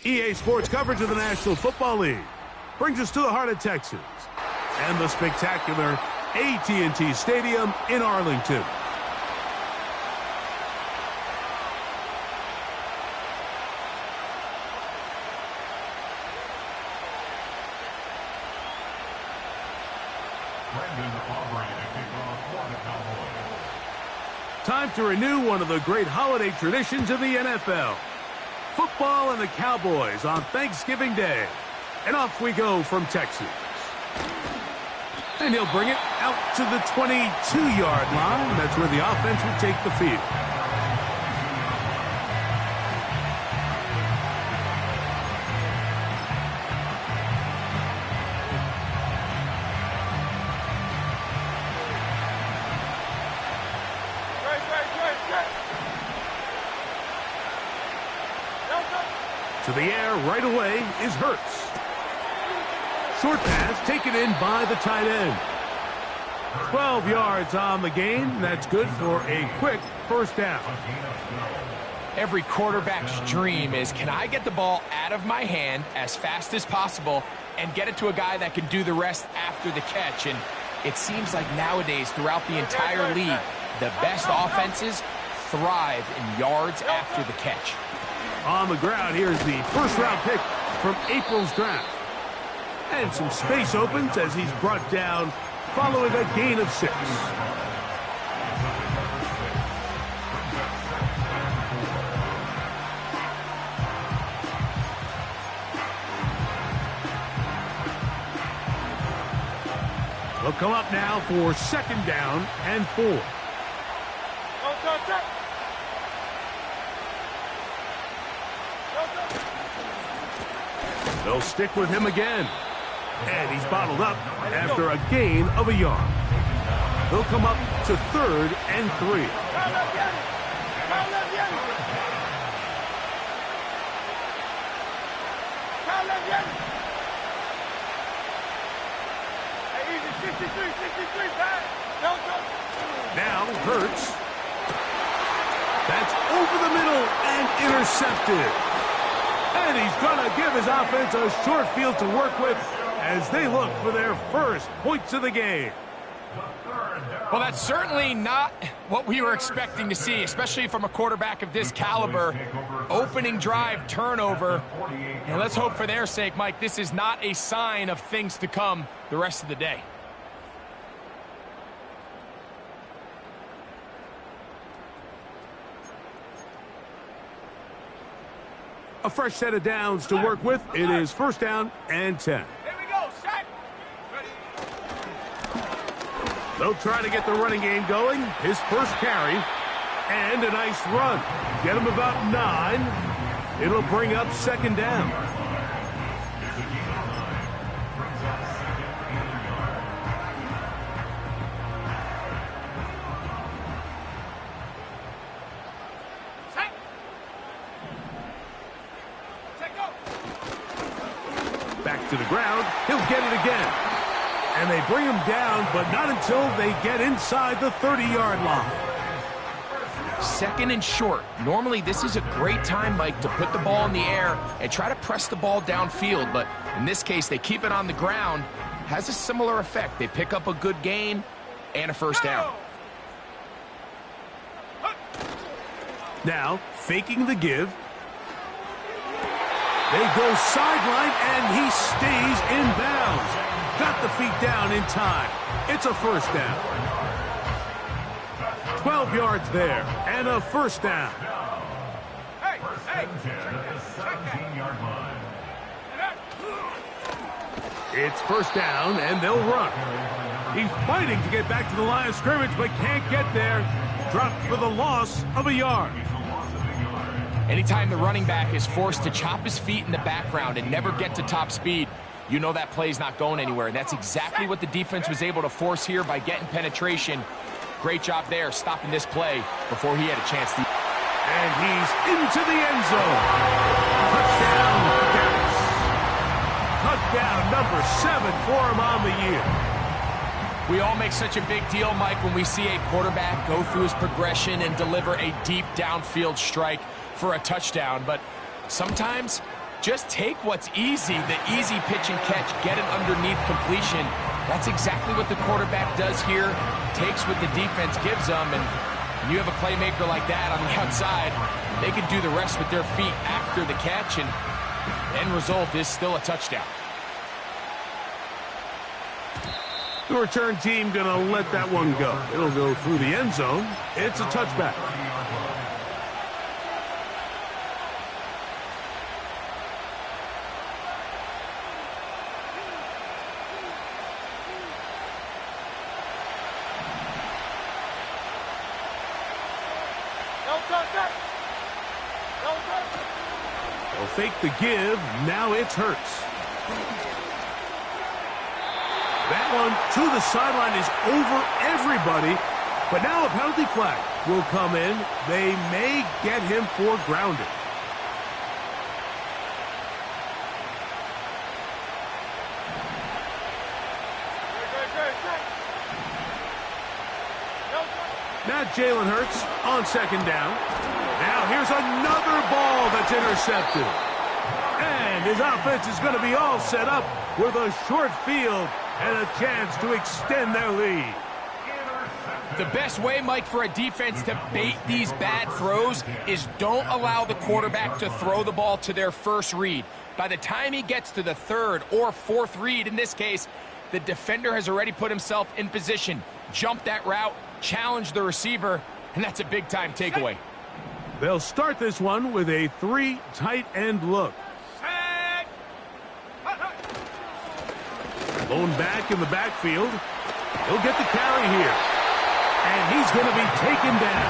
EA Sports coverage of the National Football League brings us to the heart of Texas and the spectacular AT&T Stadium in Arlington. Time to renew one of the great holiday traditions of the NFL. Football and the Cowboys on Thanksgiving Day. And off we go from Texas. And he'll bring it out to the 22-yard line. That's where the offense will take the field. To the air right away is Hurts. Short pass taken in by the tight end. 12 yards on the gain. That's good for a quick first down. Every quarterback's dream is, can I get the ball out of my hand as fast as possible and get it to a guy that can do the rest after the catch? And it seems like nowadays throughout the entire league, the best offenses thrive in yards after the catch. On the ground, here's the first-round pick from April's draft. And some space opens as he's brought down following a gain of 6. They'll come up now for second down and 4. They'll stick with him again. And he's bottled up after a gain of a yard. They'll come up to third and 3. Now Hurts. That's over the middle and intercepted. And he's going to give his offense a short field to work with as they look for their first points of the game. Well, that's certainly not what we were expecting to see, especially from a quarterback of this caliber. Opening drive turnover. And let's hope for their sake, Mike, this is not a sign of things to come the rest of the day. A fresh set of downs to work with. It is first down and 10. Here we go, set. They'll try to get the running game going. His first carry and a nice run. Get him about 9. It'll bring up second down. To the ground, he'll get it again. And they bring him down, but not until they get inside the 30-yard line. Second and short. Normally, this is a great time, Mike, to put the ball in the air and try to press the ball downfield. But in this case, they keep it on the ground. Has a similar effect. They pick up a good gain and a first down. Now, faking the give. They go sideline, and he stays in bounds. Got the feet down in time. It's a first down. 12 yards there, and a first down. Hey, hey. It's first down, and they'll run. He's fighting to get back to the line of scrimmage, but can't get there. Dropped for the loss of a yard. Anytime the running back is forced to chop his feet in the background and never get to top speed, you know that play's not going anywhere. And that's exactly what the defense was able to force here by getting penetration. Great job there, stopping this play before he had a chance to. And he's into the end zone. Touchdown, Dallas. Touchdown number 7 for him on the year. We all make such a big deal, Mike, when we see a quarterback go through his progression and deliver a deep downfield strike for a touchdown. But sometimes Just take what's easy, the easy pitch and catch, get an underneath completion. That's exactly what the quarterback does here. Takes what the defense gives them, and you have a playmaker like that on the outside, they can do the rest with their feet after the catch, and the end result is still a touchdown. The return team going to let that one go. It'll go through the end zone. It's a touchback. They'll fake the give. Now it's Hurts. That one to the sideline is over everybody. But now a penalty flag will come in. They may get him for grounding. Now Jalen Hurts on second down. Now here's another ball that's intercepted. And his offense is going to be all set up with a short field and a chance to extend their lead. The best way, Mike, for a defense to bait these bad throws is don't allow the quarterback to throw the ball to their first read. By the time he gets to the third or fourth read, in this case, the defender has already put himself in position. Jump that route, challenge the receiver, and that's a big-time takeaway. They'll start this one with a 3 tight end look. Lone back in the backfield. He'll get the carry here. And he's going to be taken down.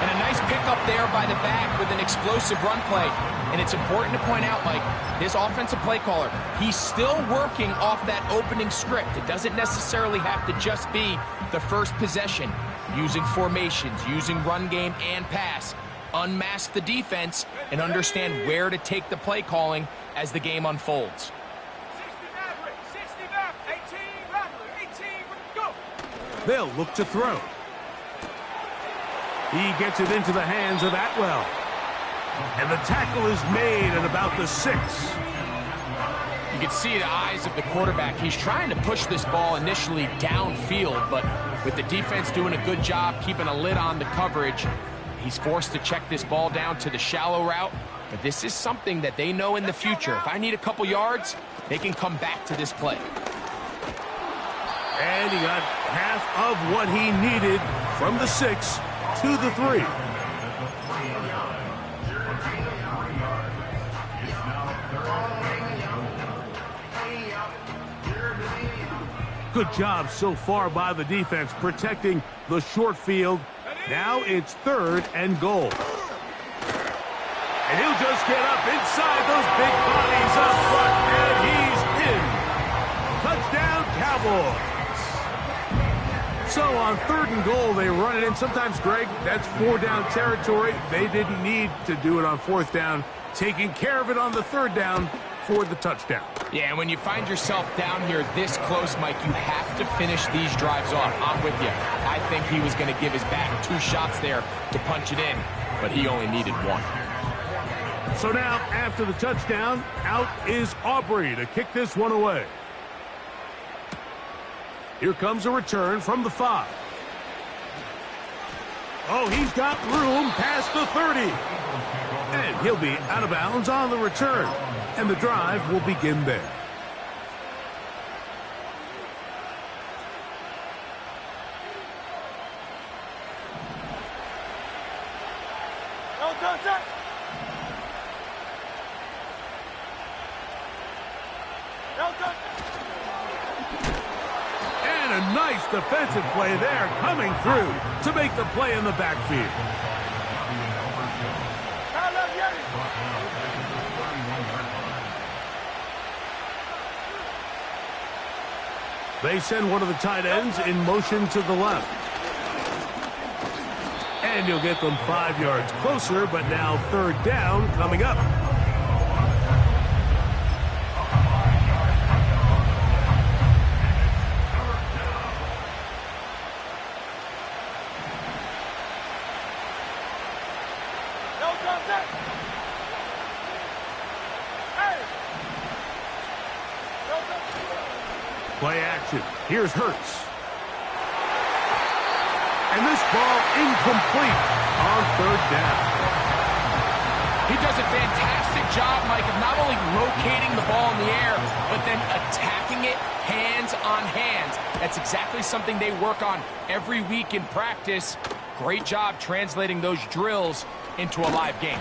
And a nice pickup there by the back with an explosive run play. And it's important to point out, Mike, this offensive play caller, he's still working off that opening script. It doesn't necessarily have to just be the first possession. Using formations, using run game and pass. Unmask the defense and understand where to take the play calling as the game unfolds. They'll look to throw. He gets it into the hands of Atwell. And the tackle is made at about the 6. You can see the eyes of the quarterback. He's trying to push this ball initially downfield, but with the defense doing a good job keeping a lid on the coverage, he's forced to check this ball down to the shallow route. But this is something that they know in the future. If I need a couple yards, they can come back to this play. And he got half of what he needed from the 6 to the 3. Good job so far by the defense protecting the short field. Now it's 3rd and goal. And he'll just get up inside those big bodies up front, and he's in. Touchdown, Cowboys. So on 3rd and goal, they run it in. Sometimes, Greg, that's 4 down territory. They didn't need to do it on 4th down. Taking care of it on the 3rd down for the touchdown. Yeah, when you find yourself down here this close, Mike, you have to finish these drives off. I'm with you. I think he was going to give his back 2 shots there to punch it in, but he only needed 1. So now, after the touchdown, out is Aubrey to kick this one away. Here comes a return from the 5. Oh, he's got room past the 30. And he'll be out of bounds on the return. And the drive will begin there. And a nice defensive play there coming through to make the play in the backfield. They send one of the tight ends in motion to the left. And you'll get them 5 yards closer, but now 3rd down coming up. Play action. Here's Hurts. And this ball incomplete on third down. He does a fantastic job, Mike, of not only locating the ball in the air, but then attacking it hands on hands. That's exactly something they work on every week in practice. Great job translating those drills into a live game.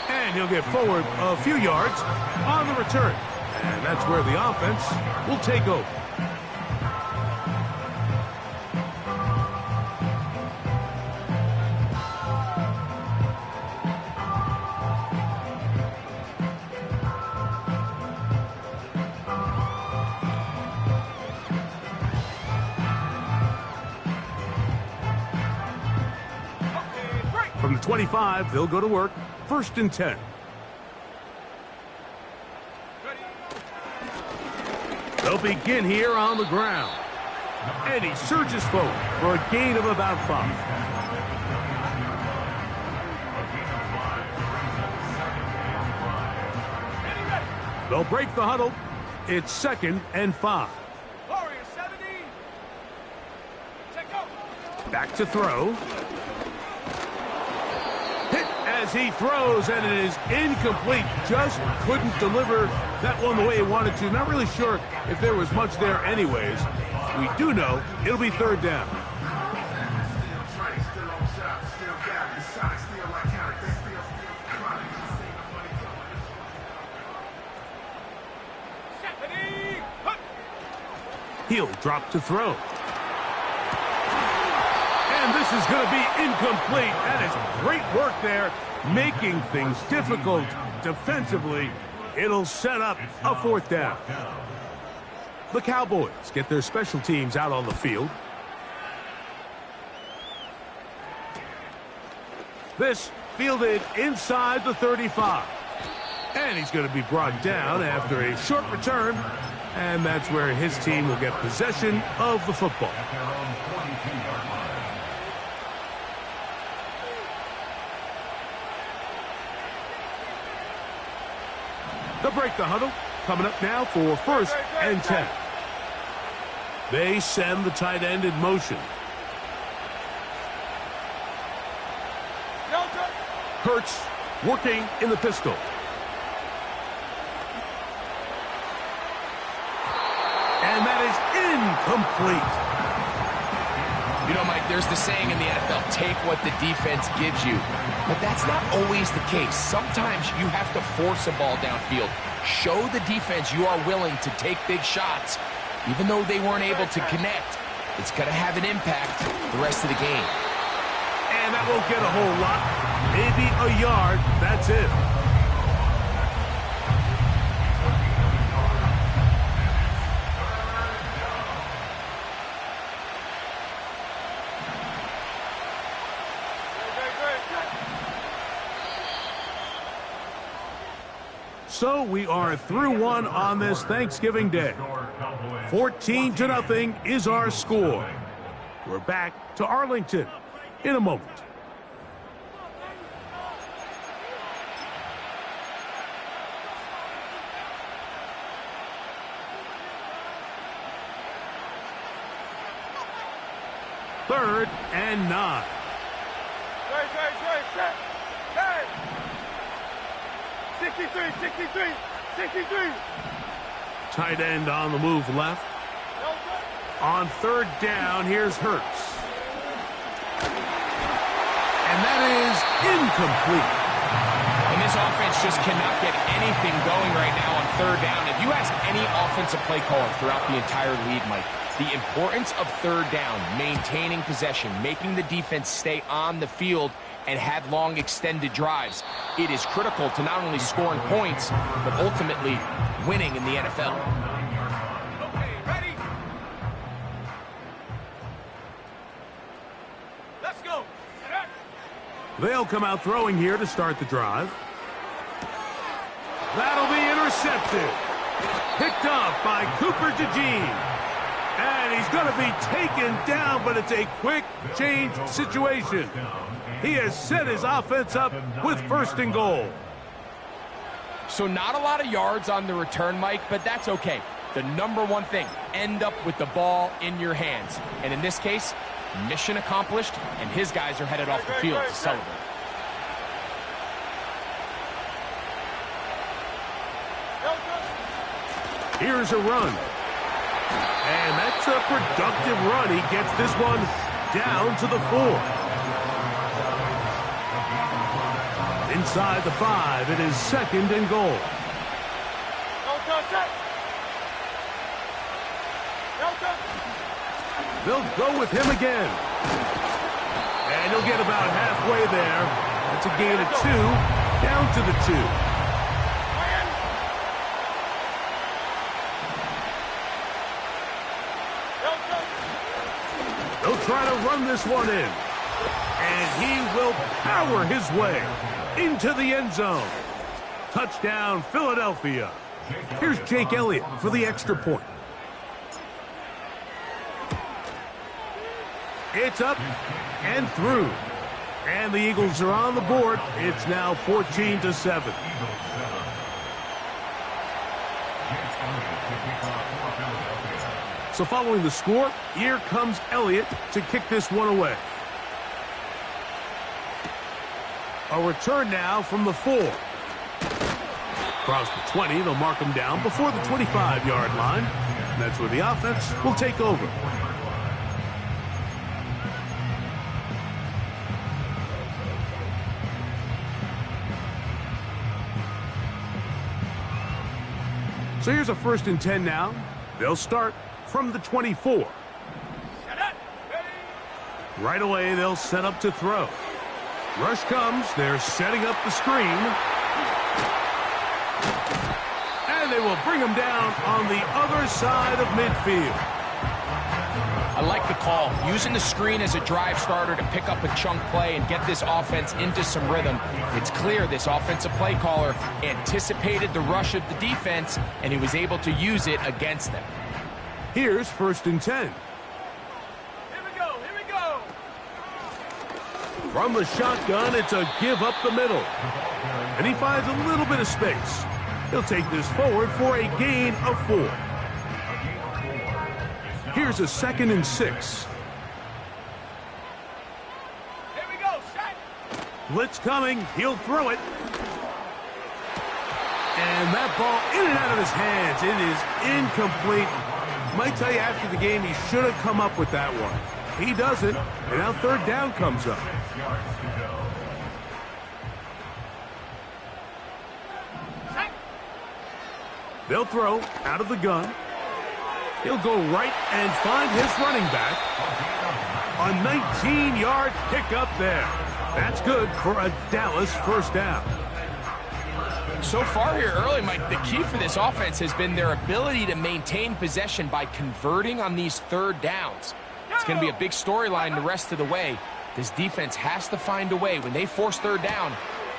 And he'll get forward a few yards on the return. And that's where the offense will take over. From the 25, they'll go to work. 1st and 10. They'll begin here on the ground. And he surges forward for a gain of about 5. They'll break the huddle. It's 2nd and 5. Back to throw. Hit as he throws, and it is incomplete. Just couldn't deliver that one the way he wanted to. Not really sure if there was much there anyways. We do know it'll be 3rd down. He'll drop to throw. And this is going to be incomplete. That is great work there, making things difficult defensively. It'll set up a 4th down. The Cowboys get their special teams out on the field. This fielded inside the 35. And he's going to be brought down after a short return. And that's where his team will get possession of the football. They'll break the huddle. Coming up now for 1st and 10. They send the tight end in motion. Hurts working in the pistol. And that is incomplete. You know, Mike, there's the saying in the NFL, take what the defense gives you. But that's not always the case. Sometimes you have to force a ball downfield. Show the defense you are willing to take big shots. Even though they weren't able to connect, it's going to have an impact the rest of the game. And that won't get a whole lot. Maybe a yard. That's it. So we are through one on this Thanksgiving Day. 14-0 is our score. We're back to Arlington in a moment. Third and 9. Straight. 63. Tight end on the move left. On 3rd down, here's Hurts. And that is incomplete. And this offense just cannot get anything going right now on 3rd down. If you ask any offensive play caller throughout the entire league, Mike, the importance of 3rd down, maintaining possession, making the defense stay on the field and have long extended drives, it is critical to not only scoring points, but ultimately winning in the NFL. Okay, ready? Let's go. They'll come out throwing here to start the drive. That'll be intercepted. Picked off by Cooper DeJean. And he's going to be taken down, but it's a quick change situation. He has set his offense up with 1st and goal. So not a lot of yards on the return, Mike, but that's okay. the #1 thing, end up with the ball in your hands. And in this case, mission accomplished, and his guys are headed off the field to celebrate. Here's a run. And that's a productive run. He gets this one down to the 4. Inside the 5, it is 2nd and goal. They'll go with him again. And he'll get about halfway there. That's a gain of 2, down to the 2. They'll try to run this one in. And he will power his way into the end zone. Touchdown, Philadelphia. Here's Jake Elliott for the extra point. It's up and through. And the Eagles are on the board. It's now 14-7. So following the score, here comes Elliott to kick this one away. A return now from the 4. Across the 20, they'll mark him down before the 25-yard line. That's where the offense will take over. So here's a 1st and 10 now. They'll start from the 24. Right away, they'll set up to throw. Rush comes. They're setting up the screen. And they will bring him down on the other side of midfield. I like the call. Using the screen as a drive starter to pick up a chunk play and get this offense into some rhythm. It's clear this offensive play caller anticipated the rush of the defense, and he was able to use it against them. Here's 1st and 10. Here we go, here we go. From the shotgun, it's a give up the middle. And he finds a little bit of space. He'll take this forward for a gain of 4. Here's a 2nd and 6. Here we go, set. Blitz coming. He'll throw it. And that ball in and out of his hands. It is incomplete. Might tell you after the game he should have come up with that one. He doesn't. And now 3rd down comes up. They'll throw out of the gun. He'll go right and find his running back. A 19-yard pickup there. That's good for a Dallas 1st down. So far here early, Mike, the key for this offense has been their ability to maintain possession by converting on these 3rd downs. It's going to be a big storyline the rest of the way. This defense has to find a way. When they force 3rd down,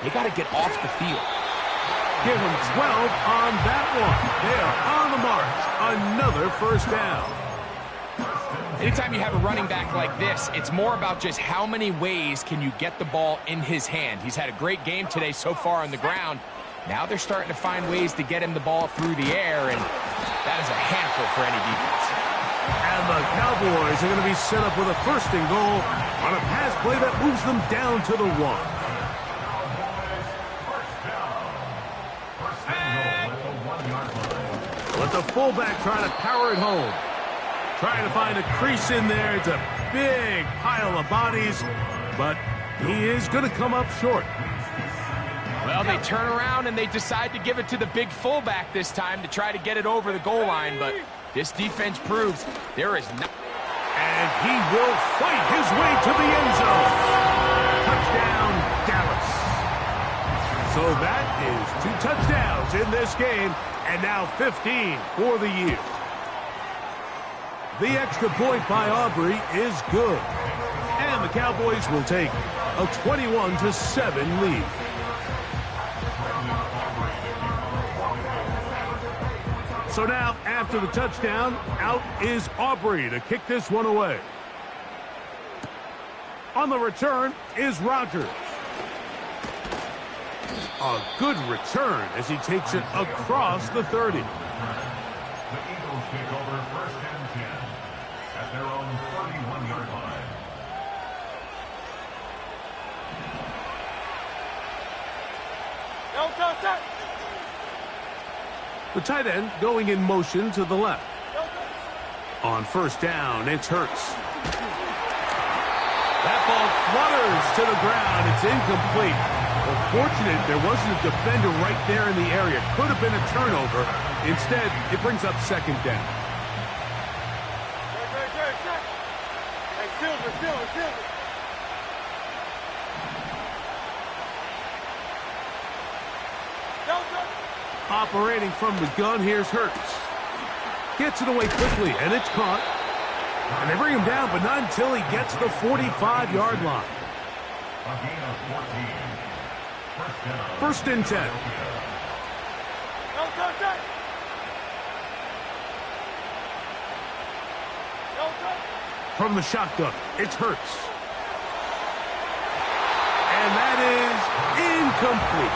they got to get off the field. Give him 12 on that one. They are on the march. Another 1st down. Anytime you have a running back like this, it's more about just how many ways can you get the ball in his hand. He's had a great game today so far on the ground. Now they're starting to find ways to get him the ball through the air, and that is a handful for any defense. And the Cowboys are going to be set up with a 1st and goal on a pass play that moves them down to the 1. Let the fullback try to power it home. Trying to find a crease in there. It's a big pile of bodies, but he is going to come up short. Well, they turn around and they decide to give it to the big fullback this time to try to get it over the goal line, but this defense proves there is not. And he will fight his way to the end zone. Touchdown, Dallas. So that is 2 touchdowns in this game, and now 15 for the year. The extra point by Aubrey is good. And the Cowboys will take a 21-7 lead. So now, after the touchdown, out is Aubrey to kick this one away. On the return is Rodgers. A good return as he takes it across the 30. take over 1st and 10 at their own 31-yard line. The tight end going in motion to the left. On 1st down, it's Hurts. That ball flutters to the ground. It's incomplete. Well, fortunate there wasn't a defender right there in the area. Could have been a turnover. Instead, it brings up 2nd down. Operating from the gun, here's Hurts. Gets it away quickly, and it's caught. And they bring him down, but not until he gets the 45-yard line. A gain of 14. 1st and 10. From the shotgun, it's Hurts. And that is incomplete.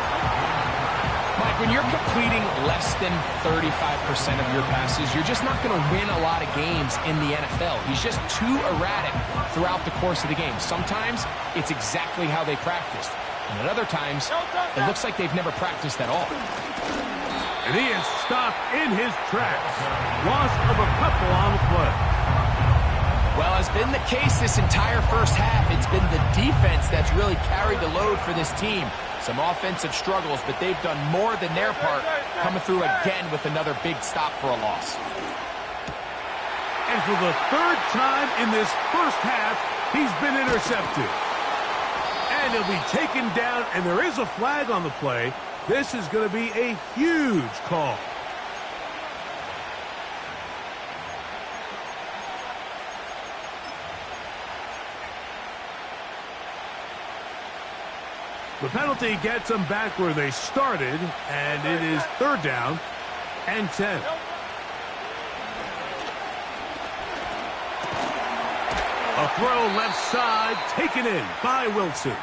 Mike, when you're completing less than 35% of your passes, you're just not going to win a lot of games in the NFL. He's just too erratic throughout the course of the game. Sometimes it's exactly how they practiced. And at other times, it looks like they've never practiced at all. And he is stopped in his tracks. Loss of a couple on the play. Well, as been the case this entire first half, it's been the defense that's really carried the load for this team. Some offensive struggles, but they've done more than their part, coming through again with another big stop for a loss. And for the 3rd time in this first half, he's been intercepted. And he'll be taken down, and there is a flag on the play. This is going to be a huge call. The penalty gets them back where they started, and it is 3rd down and 10. A throw left side, taken in by Wilson.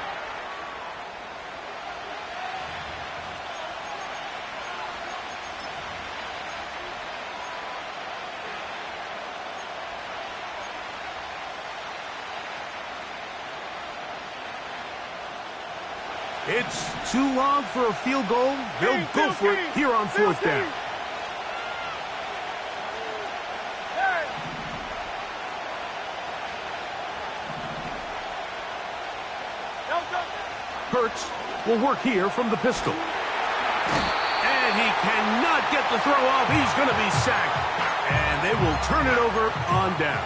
It's too long for a field goal. They'll go for it here on 4th down. Hurts will work here from the pistol. And he cannot get the throw off. He's going to be sacked. And they will turn it over on down.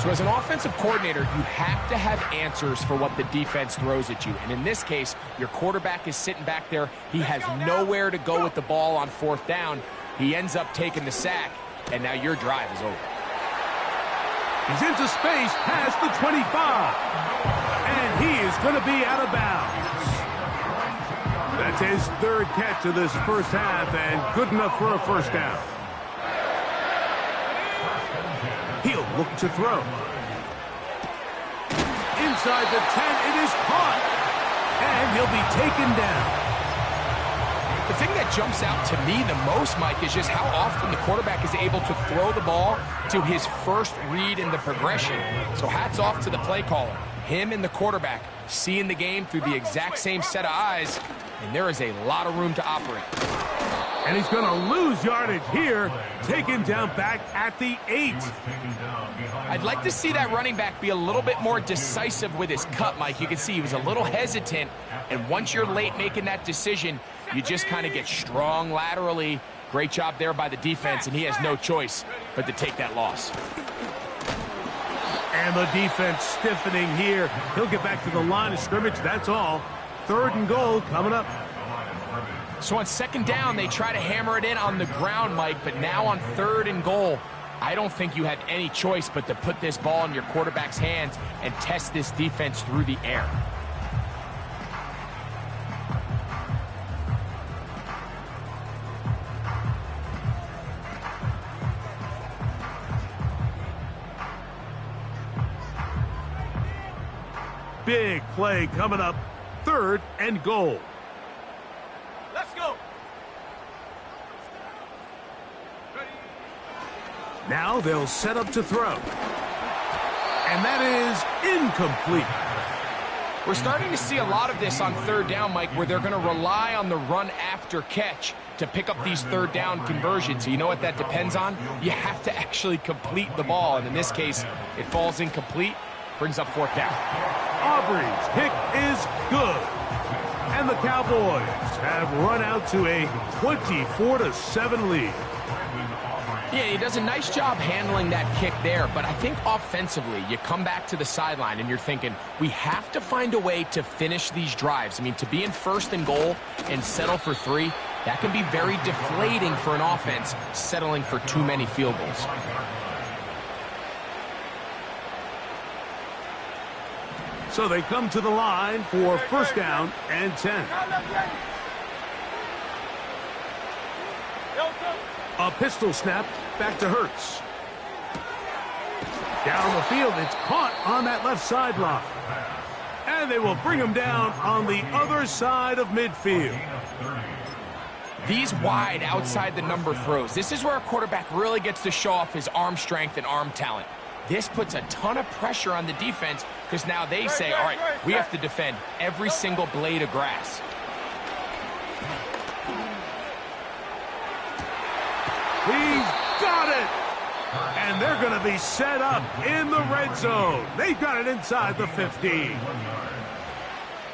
So as an offensive coordinator, you have to have answers for what the defense throws at you. And in this case, your quarterback is sitting back there. He has nowhere to go with the ball on 4th down. He ends up taking the sack, and now your drive is over. He's into space past the 25. And he is going to be out of bounds. That's his 3rd catch of this first half, and good enough for a 1st down. He'll look to throw. Inside the 10, it is caught. And he'll be taken down. The thing that jumps out to me the most, Mike, is just how often the quarterback is able to throw the ball to his first read in the progression. So hats off to the play caller. Him and the quarterback seeing the game through the exact same set of eyes, and there is a lot of room to operate. And he's going to lose yardage here, taken down back at the 8. I'd like to see that running back be a little bit more decisive with his cut, Mike. You can see he was a little hesitant, and once you're late making that decision, you just kind of get strong laterally. Great job there by the defense, and he has no choice but to take that loss. And the defense stiffening here. He'll get back to the line of scrimmage, that's all. 3rd and goal coming up. So on 2nd down, they try to hammer it in on the ground, Mike, but now on 3rd and goal, I don't think you had any choice but to put this ball in your quarterback's hands and test this defense through the air. Big play coming up. 3rd and goal. Let's go. Now they'll set up to throw. And that is incomplete. We're starting to see a lot of this on third down, Mike, where they're going to rely on the run after catch to pick up these third down conversions. So you know what that depends on? You have to actually complete the ball. And in this case, it falls incomplete, brings up fourth down. Aubrey's kick is good. And the Cowboys have run out to a 24-7 lead. Yeah, he does a nice job handling that kick there, but I think offensively, you come back to the sideline and you're thinking, we have to find a way to finish these drives. I mean, to be in first and goal and settle for 3, that can be very deflating for an offense settling for too many field goals. So they come to the line for first down and 10. A pistol snap back to Hurts. Down the field, it's caught on that left sideline. And they will bring him down on the other side of midfield. These wide outside the number throws, this is where a quarterback really gets to show off his arm strength and arm talent. This puts a ton of pressure on the defense because now they say, all right, we have to defend every single blade of grass. He's got it! And they're going to be set up in the red zone. They've got it inside the 15.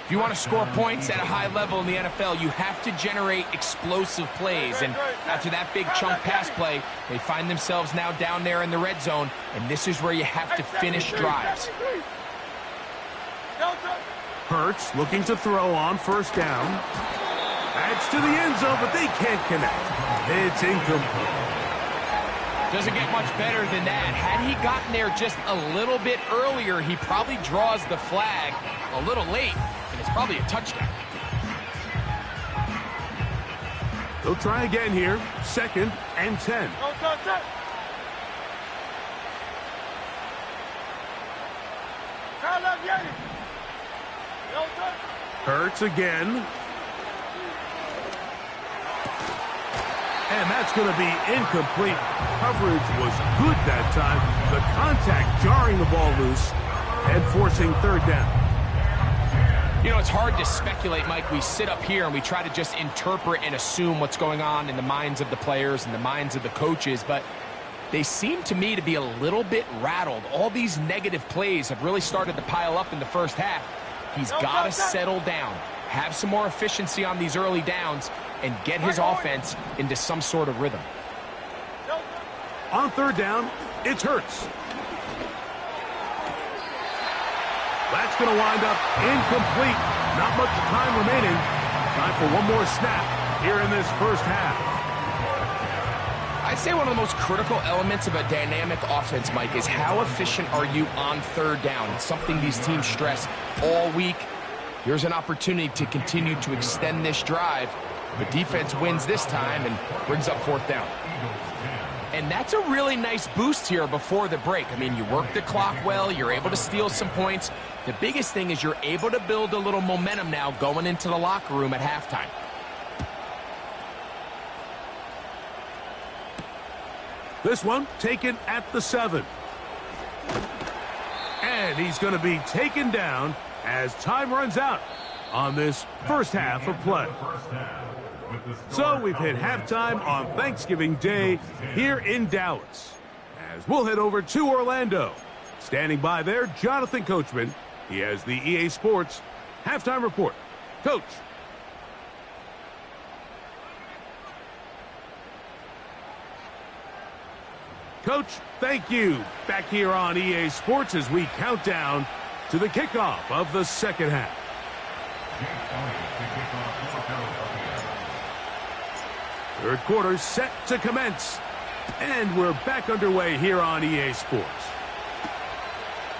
If you want to score points at a high level in the NFL, you have to generate explosive plays. And after that big chunk pass play, they find themselves now down there in the red zone, and this is where you have to finish drives. Hurts looking to throw on first down. Adds to the end zone, but they can't connect. It's incomplete. Doesn't get much better than that. Had he gotten there just a little bit earlier, he probably draws the flag a little late, and it's probably a touchdown. They'll try again here. Second and 10. Hurts again. And that's going to be incomplete. Coverage was good that time. The contact jarring the ball loose and forcing third down. You know, it's hard to speculate, Mike. We sit up here and we try to just interpret and assume what's going on in the minds of the players and the minds of the coaches, but they seem to me to be a little bit rattled. All these negative plays have really started to pile up in the first half. He's got to settle down, have some more efficiency on these early downs, and get his offense into some sort of rhythm. On third down, it's Hurts. That's going to wind up incomplete. Not much time remaining. Time for one more snap here in this first half. I'd say one of the most critical elements of a dynamic offense, Mike, is how efficient are you on third down. It's something these teams stress all week. Here's an opportunity to continue to extend this drive. The defense wins this time and brings up fourth down. And that's a really nice boost here before the break. I mean, you work the clock well, you're able to steal some points. The biggest thing is you're able to build a little momentum now going into the locker room at halftime. This one taken at the 7. And he's going to be taken down as time runs out on this first half of play. So we've hit halftime on Thanksgiving Day here in Dallas. As we'll head over to Orlando. Standing by there, Jonathan Coachman. He has the EA Sports halftime report. Coach. Coach, thank you. Back here on EA Sports as we count down to the kickoff of the second half. Third quarter set to commence. And we're back underway here on EA Sports.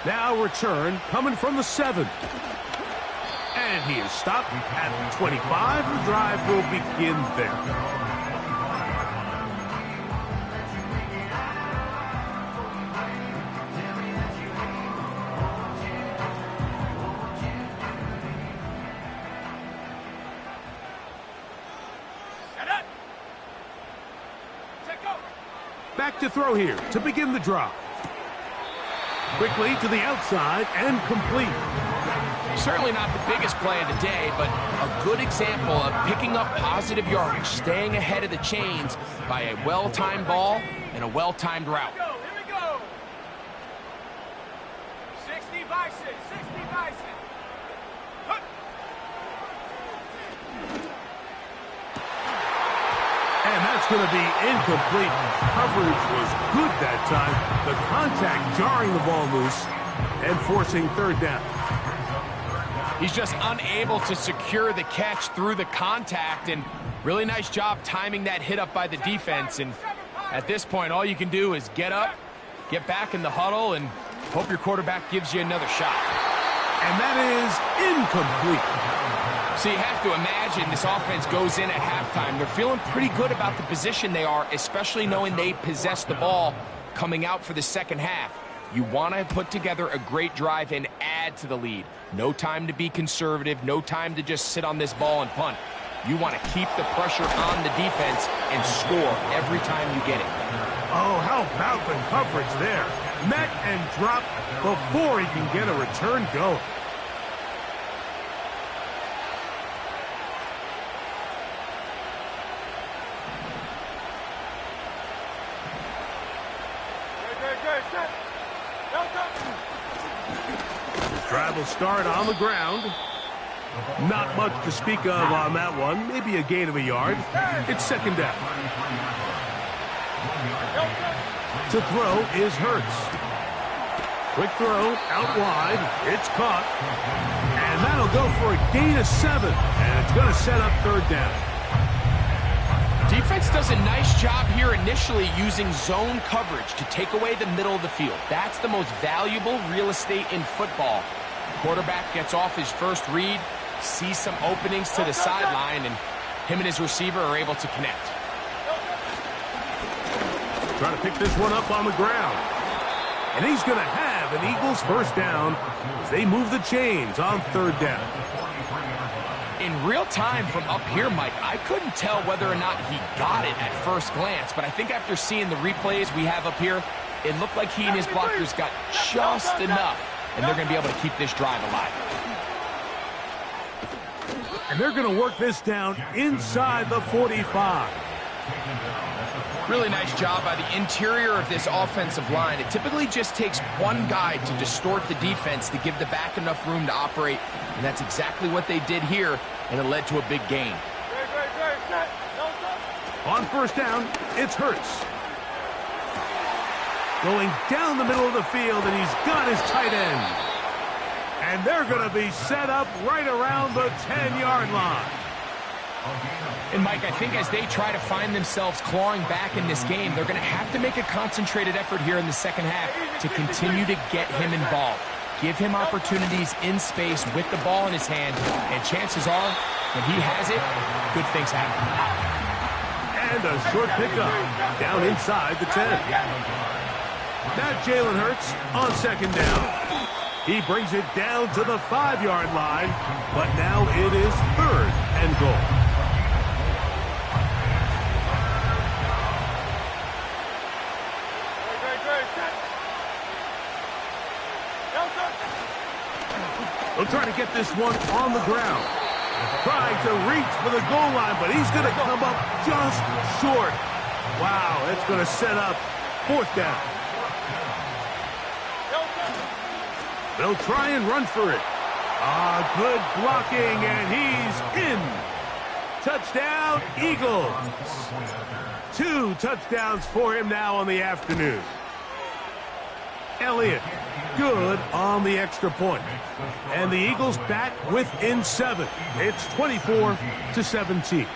Now return coming from the 7. And he is stopped at the 25. The drive will begin there. Back to throw here to begin the drive. Quickly to the outside and complete. Certainly not the biggest play of the day, but a good example of picking up positive yardage, staying ahead of the chains by a well-timed ball and a well-timed route. Here we go. 60 Bison, 60 Bison. And that's going to be incomplete. Coverage was good that time. The contact jarring the ball loose and forcing third down. He's just unable to secure the catch through the contact, and really nice job timing that hit up by the defense. And at this point, all you can do is get up, get back in the huddle, and hope your quarterback gives you another shot. And that is incomplete. So you have to imagine this offense goes in at halftime. They're feeling pretty good about the position they are, especially knowing they possess the ball coming out for the second half. You want to put together a great drive and add to the lead. No time to be conservative, no time to just sit on this ball and punt. You want to keep the pressure on the defense and score every time you get it. Oh, how about the coverage there? Met and dropped before he can get a return going. Drive will start on the ground. Not much to speak of on that one. Maybe a gain of a yard. It's second down. To throw is Hurts. Quick throw out wide. It's caught. And that'll go for a gain of 7. And it's going to set up third down. Defense does a nice job here initially using zone coverage to take away the middle of the field. That's the most valuable real estate in football. Quarterback gets off his first read, sees some openings to the sideline, and him and his receiver are able to connect. Trying to pick this one up on the ground. And he's going to have an Eagles first down as they move the chains on third down. In real time from up here, Mike, I couldn't tell whether or not he got it at first glance, but I think after seeing the replays we have up here, it looked like he and his blockers got just enough, and they're going to be able to keep this drive alive. And they're going to work this down inside the 45. Really nice job by the interior of this offensive line. It typically just takes one guy to distort the defense to give the back enough room to operate, and that's exactly what they did here, and it led to a big gain. On first down, it's Hurts. Going down the middle of the field, and he's got his tight end. And they're going to be set up right around the 10-yard line. And, Mike, I think as they try to find themselves clawing back in this game, they're going to have to make a concentrated effort here in the second half to continue to get him involved. Give him opportunities in space with the ball in his hand, and chances are, when he has it, good things happen. And a short pickup down inside the 10. Now Jalen Hurts on second down. He brings it down to the 5-yard line, but now it is third and goal. He'll try to get this one on the ground. Trying to reach for the goal line, but he's going to come up just short. Wow, that's going to set up fourth down. They'll try and run for it. Good blocking, and he's in. Touchdown, Eagles. 2 touchdowns for him now on the afternoon. Elliott, good on the extra point. And the Eagles back within 7. It's 24-17.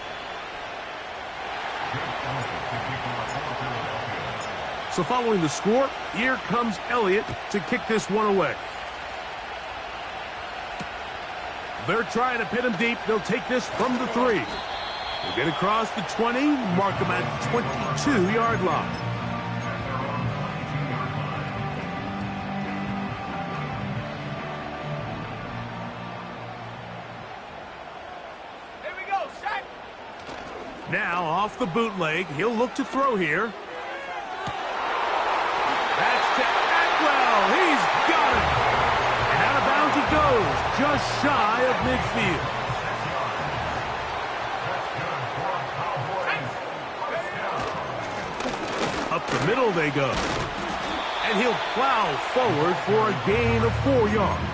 So following the score, here comes Elliott to kick this one away. They're trying to pin him deep. They'll take this from the 3. They'll get across the 20, mark him at the 22-yard line. Here we go, set. Now off the bootleg, he'll look to throw here. shy of midfield. Up the middle they go. And he'll plow forward for a gain of 4 yards.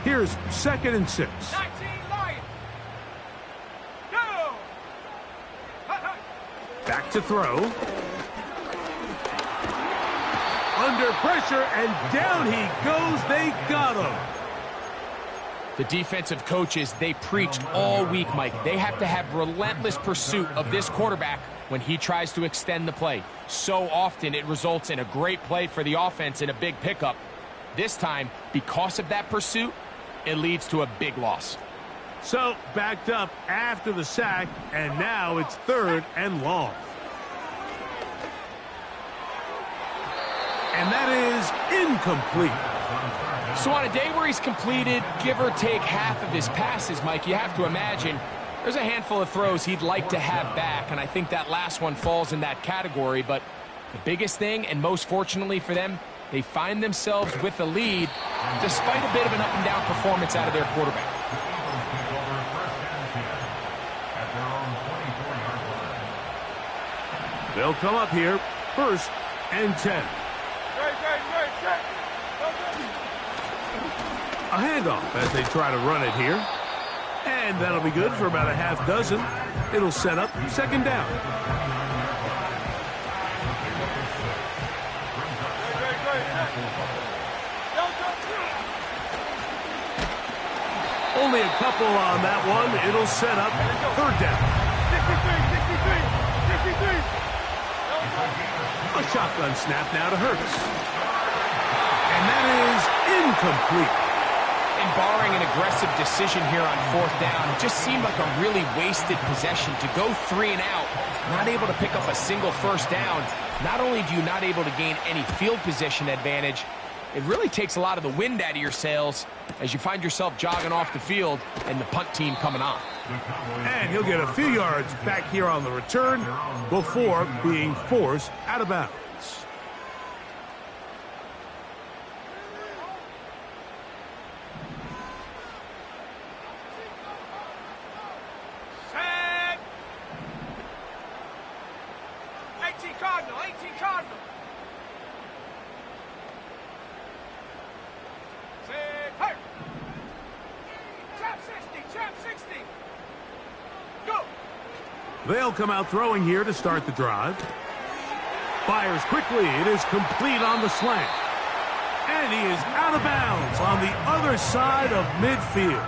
Here's 2nd and 6. 19 Lions. Go! Back to throw. Under pressure, and down he goes. They got him. The defensive coaches, they preach all week, Mike. They have to have relentless pursuit of this quarterback when he tries to extend the play. So often it results in a great play for the offense and a big pickup. This time, because of that pursuit, it leads to a big loss. So, backed up after the sack, and now it's 3rd and long. And that is incomplete. So on a day where he's completed, give or take half of his passes, Mike, you have to imagine there's a handful of throws he'd like to have back, and I think that last one falls in that category. But the biggest thing, and most fortunately for them, they find themselves with a lead despite a bit of an up-and-down performance out of their quarterback. They'll come up here, 1st and 10. A handoff as they try to run it here. And that'll be good for about a half dozen. It'll set up 2nd down. Only a couple on that one. It'll set up 3rd down. 63. A shotgun snap now to Hurts. And that is incomplete. And barring an aggressive decision here on 4th down, it just seemed like a really wasted possession to go 3 and out, not able to pick up a single 1st down. Not only do you not able to gain any field position advantage, it really takes a lot of the wind out of your sails as you find yourself jogging off the field and the punt team coming on. And he'll get a few yards back here on the return before being forced out of bounds. Set. 18 Cardinal, 18 Cardinal. Set. Hurt. Trap 60, trap 60. Go. They'll come out throwing here to start the drive. Fires quickly. It is complete on the slant. And he is out of bounds on the other side of midfield.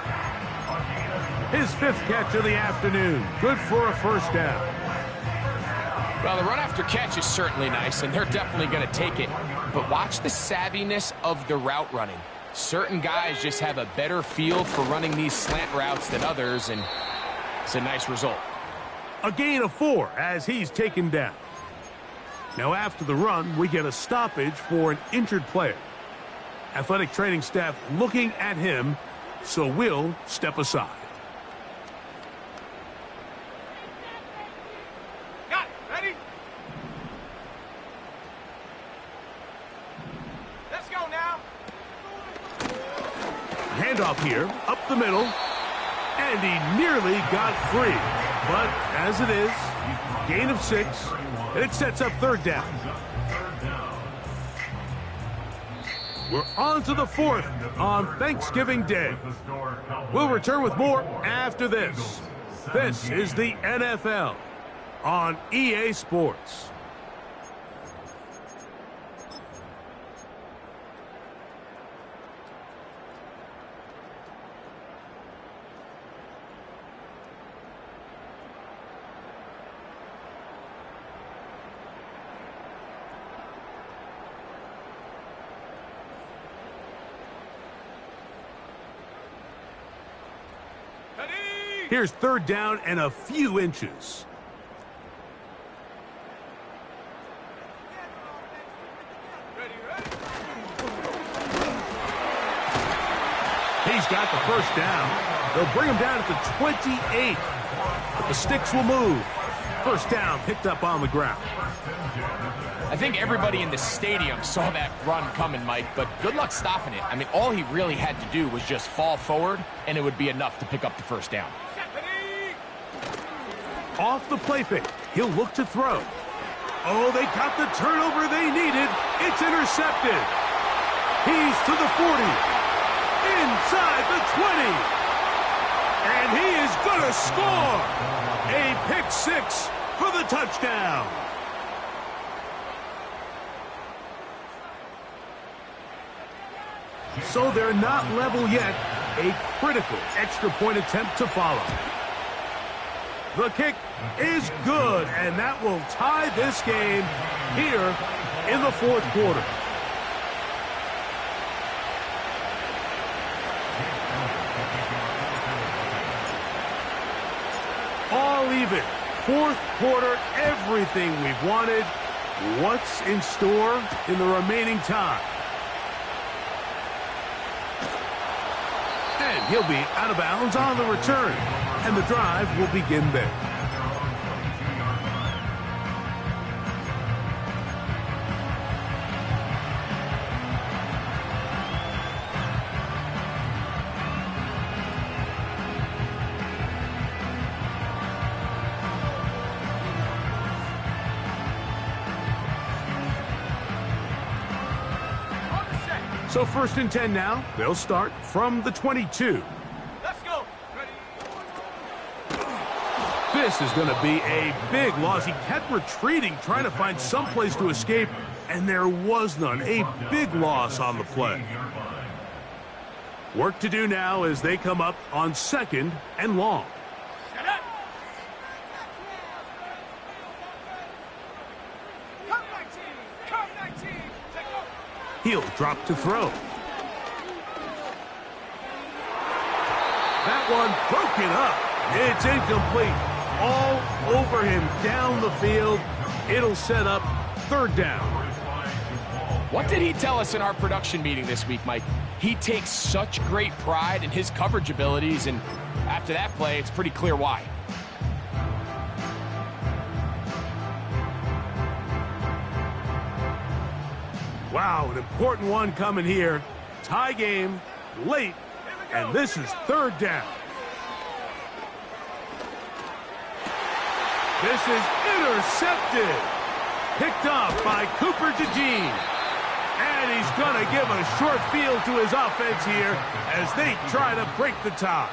His 5th catch of the afternoon. Good for a 1st down. Well, the run after catch is certainly nice, and they're definitely going to take it. But watch the savviness of the route running. Certain guys just have a better feel for running these slant routes than others, and it's a nice result. A gain of 4 as he's taken down. Now after the run, we get a stoppage for an injured player. Athletic training staff looking at him, so we'll step aside. Got it. Ready? Let's go now. Handoff here, up the middle, and he nearly got free. But as it is, gain of 6, and it sets up 3rd down. We're on to the 4th on Thanksgiving Day. We'll return with more after this. This is the NFL on EA Sports. Here's 3rd down and a few inches. He's got the 1st down. They'll bring him down at the 28. But the sticks will move. First down picked up on the ground. I think everybody in the stadium saw that run coming, Mike, but good luck stopping it. I mean, all he really had to do was just fall forward, and it would be enough to pick up the first down. Off the play fake, he'll look to throw. Oh, they got the turnover they needed. It's intercepted. He's to the 40. Inside the 20. And he is going to score. A pick six for the touchdown. So they're not level yet. A critical extra point attempt to follow. The kick is good, and that will tie this game here in the fourth quarter. All even. Fourth quarter, everything we've wanted. What's in store in the remaining time? And he'll be out of bounds on the return. And the drive will begin there. So 1st and 10 now. They'll start from the 22. Let's go. This is going to be a big loss. He kept retreating, trying to find some place to escape, and there was none. A big loss on the play. Work to do now as they come up on 2nd and long. Get up. Come 19. Come 19. Take over. He'll drop to throw. That one broken up. It's incomplete. All over him down the field. It'll set up 3rd down. What did he tell us in our production meeting this week, Mike? He takes such great pride in his coverage abilities, and after that play, it's pretty clear why. Wow, an important one coming here. Tie game, late, and this is 3rd down. This is intercepted. Picked up by Cooper DeJean. And he's going to give a short field to his offense here as they try to break the tie.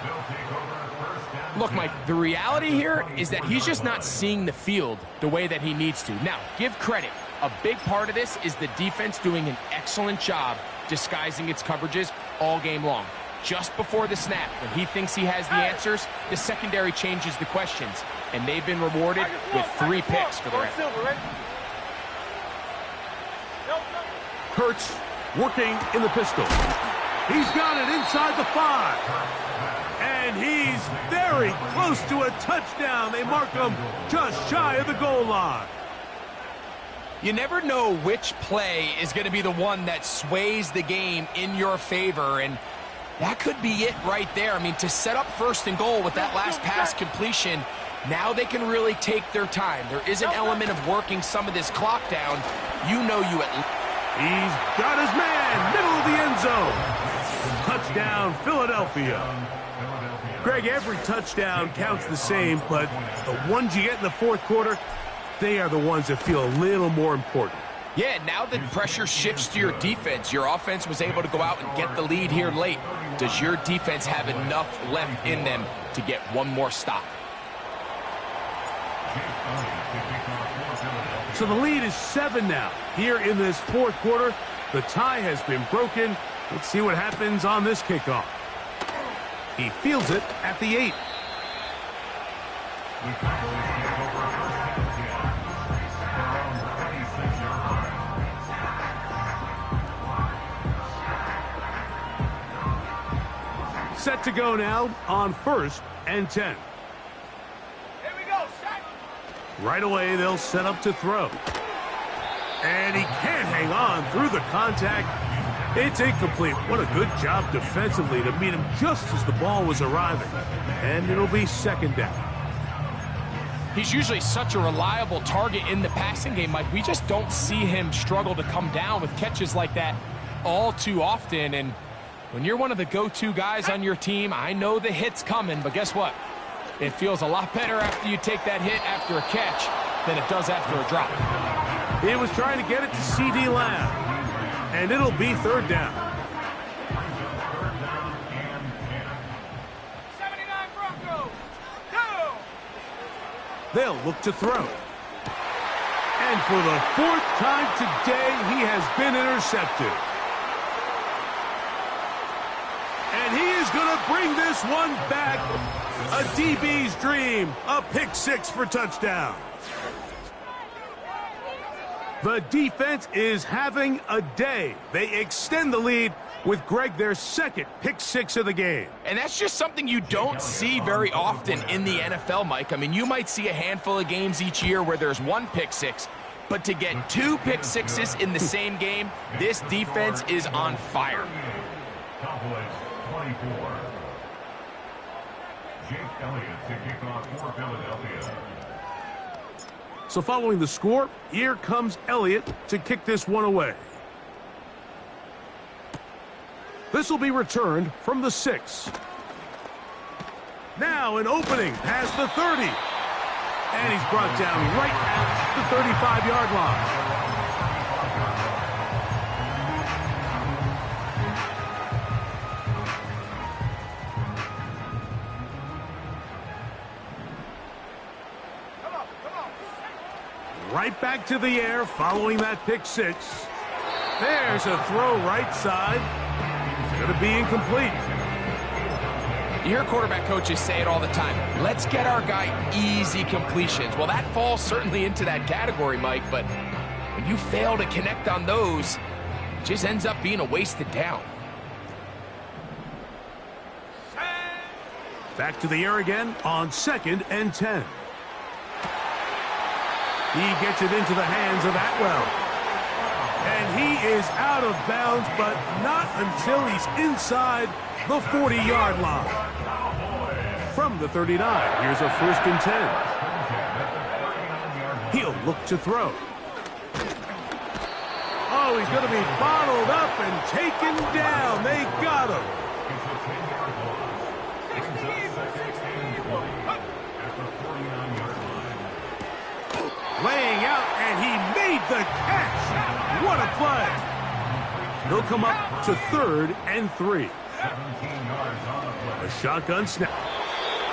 Look, Mike, the reality here is that he's just not seeing the field the way that he needs to. Now, give credit. A big part of this is the defense doing an excellent job disguising its coverages all game long. Just before the snap, when he thinks he has the answers, the secondary changes the questions, and they've been rewarded with 3 picks for their effort. Hurts working in the pistol. He's got it inside the 5. And he's very close to a touchdown. They mark him just shy of the goal line. You never know which play is going to be the one that sways the game in your favor, and that could be it right there. I mean, to set up 1st and goal with that last pass completion, now they can really take their time. There is an element of working some of this clock down. You know you at least. He's got his man, middle of the end zone. Touchdown, Philadelphia. Greg, every touchdown counts the same, but the ones you get in the fourth quarter, they are the ones that feel a little more important. Yeah, now that pressure shifts to your defense, your offense was able to go out and get the lead here late. Does your defense have enough left in them to get one more stop? So the lead is 7 now. Here in this fourth quarter, the tie has been broken. Let's see what happens on this kickoff. He fields it at the 8. Set to go now on 1st and 10. Here we go, set. Right away, they'll set up to throw. And he can't hang on through the contact. It's incomplete. What a good job defensively to meet him just as the ball was arriving. And it'll be 2nd down. He's usually such a reliable target in the passing game, Mike. We just don't see him struggle to come down with catches like that all too often. And when you're one of the go-to guys on your team, I know the hit's coming, but guess what? It feels a lot better after you take that hit after a catch than it does after a drop. He was trying to get it to C.D. Lamb, and it'll be third down. 79 Broncos. Go! They'll look to throw. And for the fourth time today, he has been intercepted. And he is going to bring this one back. A DB's dream. A pick six for touchdown. The defense is having a day. They extend the lead with Greg their second pick six of the game. And that's just something you don't see very often in the NFL, Mike. I mean, you might see a handful of games each year where there's one pick six, but to get two pick sixes in the same game, this defense is on fire. Cowboys 24. Jake Elliott to kick off for Philadelphia. So following the score, here comes Elliott to kick this one away. This will be returned from the 6. Now an opening past the 30. And he's brought down right at the 35-yard line. Right back to the air following that pick six. There's a throw right side. It's going to be incomplete. You hear quarterback coaches say it all the time. Let's get our guy easy completions. Well, that falls certainly into that category, Mike, but when you fail to connect on those, it just ends up being a wasted down. Back to the air again on 2nd and 10. He gets it into the hands of Atwell. And he is out of bounds, but not until he's inside the 40-yard line. From the 39, here's a 1st and 10. He'll look to throw. Oh, he's going to be bottled up and taken down. They got him. Laying out, and he made the catch. What a play. He'll come up to 3rd and 3. A shotgun snap.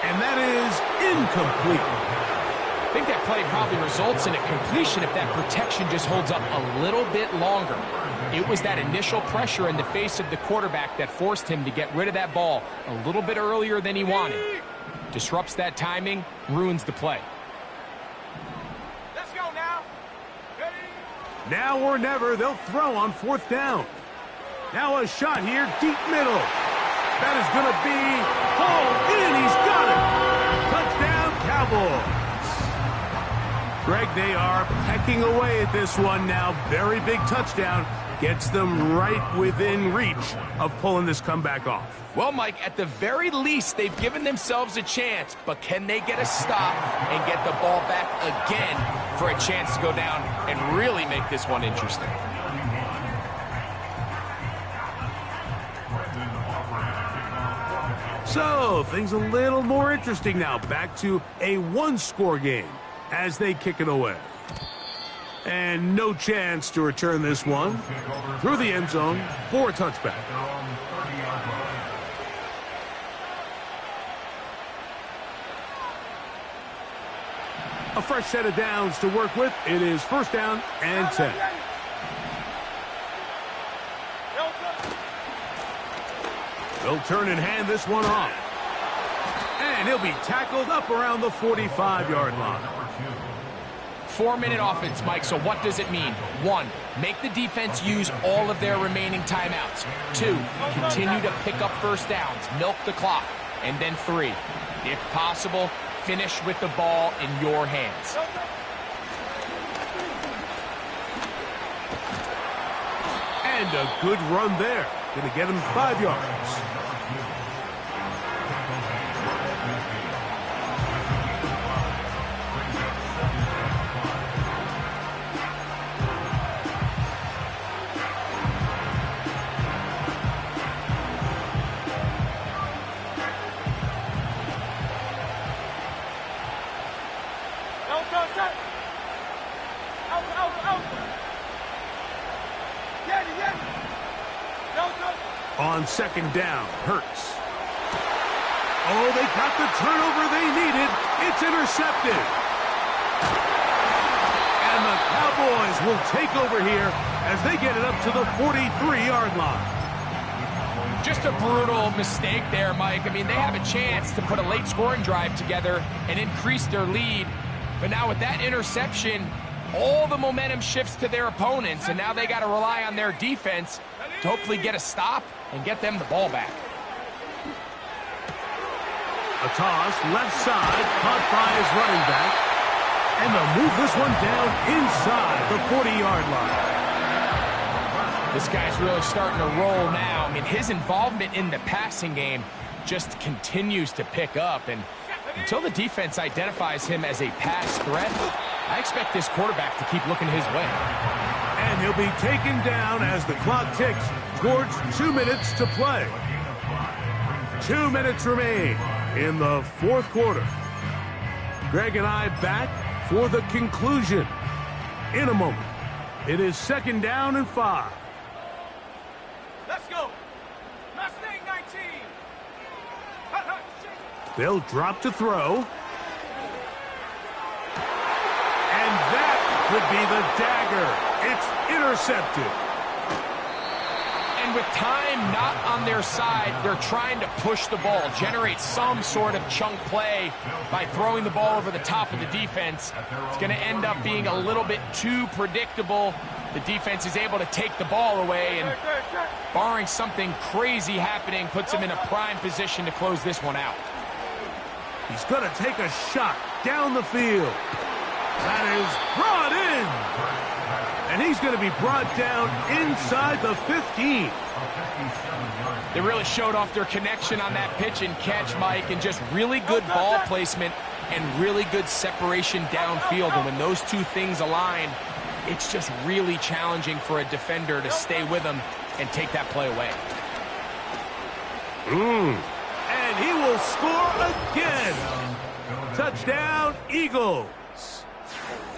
And that is incomplete. I think that play probably results in a completion if that protection just holds up a little bit longer. It was that initial pressure in the face of the quarterback that forced him to get rid of that ball a little bit earlier than he wanted. Disrupts that timing, ruins the play. Now or never, they'll throw on 4th down. Now a shot here, deep middle. That is going to be hauled in. He's got it. Touchdown, Cowboys. Greg, they are pecking away at this one now. Very big touchdown. Gets them right within reach of pulling this comeback off. Well, Mike, at the very least, they've given themselves a chance, but can they get a stop and get the ball back again for a chance to go down and really make this one interesting? So, things a little more interesting now. Back to a one-score game as they kick it away. And no chance to return this one through the end zone for a touchback. A fresh set of downs to work with. It is 1st down and 10. They'll turn and hand this one off. And he'll be tackled up around the 45-yard line. 4-minute offense, Mike, so what does it mean? 1, make the defense use all of their remaining timeouts. 2, continue to pick up first downs, milk the clock. And then 3, if possible, finish with the ball in your hands. And a good run there. Going to get him 5 yards. on second down. Hurts. Oh, they got the turnover they needed. It's intercepted. And the Cowboys will take over here as they get it up to the 43-yard line. Just a brutal mistake there, Mike. I mean, they have a chance to put a late scoring drive together and increase their lead. But now with that interception, all the momentum shifts to their opponents, and now they got to rely on their defense to hopefully get a stop and get them the ball back. A toss, left side, caught by his running back. And they'll move this one down inside the 40-yard line. This guy's really starting to roll now. I mean, his involvement in the passing game just continues to pick up. And until the defense identifies him as a pass threat, I expect this quarterback to keep looking his way. And he'll be taken down as the clock ticks towards 2 minutes to play. 2 minutes remain in the fourth quarter. Greg and I back for the conclusion in a moment. It is second down and 5. Let's go. Mustang 19. They'll drop to throw. And that could be the dagger. It's intercepted. And with time not on their side, they're trying to push the ball, generate some sort of chunk play by throwing the ball over the top of the defense. It's going to end up being a little bit too predictable. The defense is able to take the ball away, and barring something crazy happening, puts him in a prime position to close this one out. He's going to take a shot down the field. That is brought in. And he's going to be brought down inside the 15. They really showed off their connection on that pitch and catch, Mike, and just really good ball placement and really good separation downfield. And when those two things align, it's just really challenging for a defender to stay with them and take that play away. And he will score again. Touchdown, Eagles.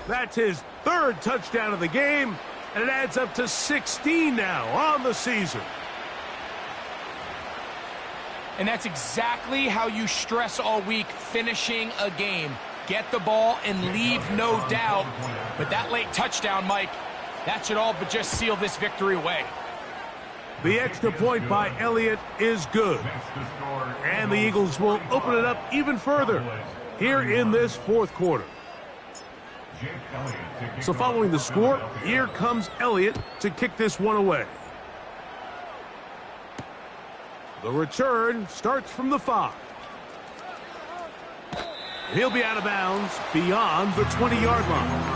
That's his third touchdown of the game, and it adds up to 16 now on the season. And that's exactly how you stress all week, finishing a game. Get the ball and leave no doubt. But that late touchdown, Mike, that should all but just seal this victory away. The extra point by Elliott is good. And the Eagles will open it up even further here in this fourth quarter. So following the score, here comes Elliott to kick this one away. The return starts from the 5. He'll be out of bounds beyond the 20-yard line.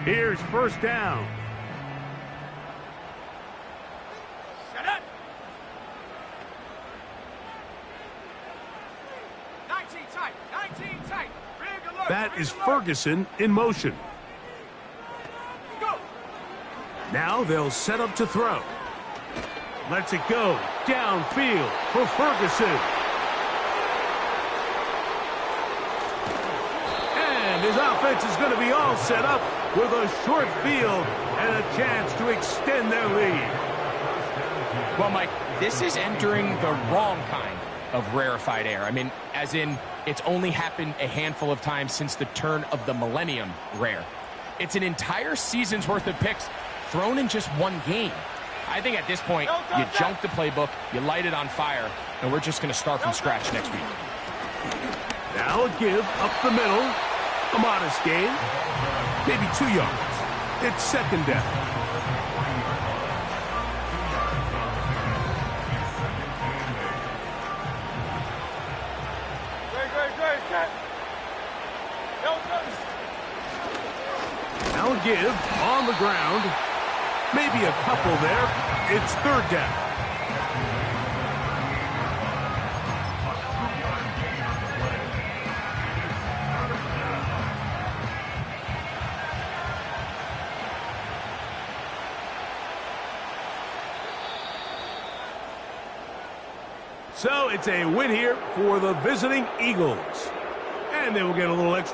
Here's first down. Set up. 19 tight. 19 tight. Big alert. That Big is alert. Ferguson in motion. Go. Now they'll set up to throw. Lets it go downfield for Ferguson. And his offense is going to be all set up with a short field and a chance to extend their lead. Well, Mike, this is entering the wrong kind of rarefied air. I mean, as in, it's only happened a handful of times since the turn of the millennium rare. It's an entire season's worth of picks thrown in just one game. I think at this point, you junk the playbook, you light it on fire, and we're just going to start from scratch next week. Now a give up the middle. A modest gain. Maybe 2 yards. It's second down. Great. Now a give on the ground. Maybe a couple there. It's third down. So it's a win here for the visiting Eagles. And they will get a little extra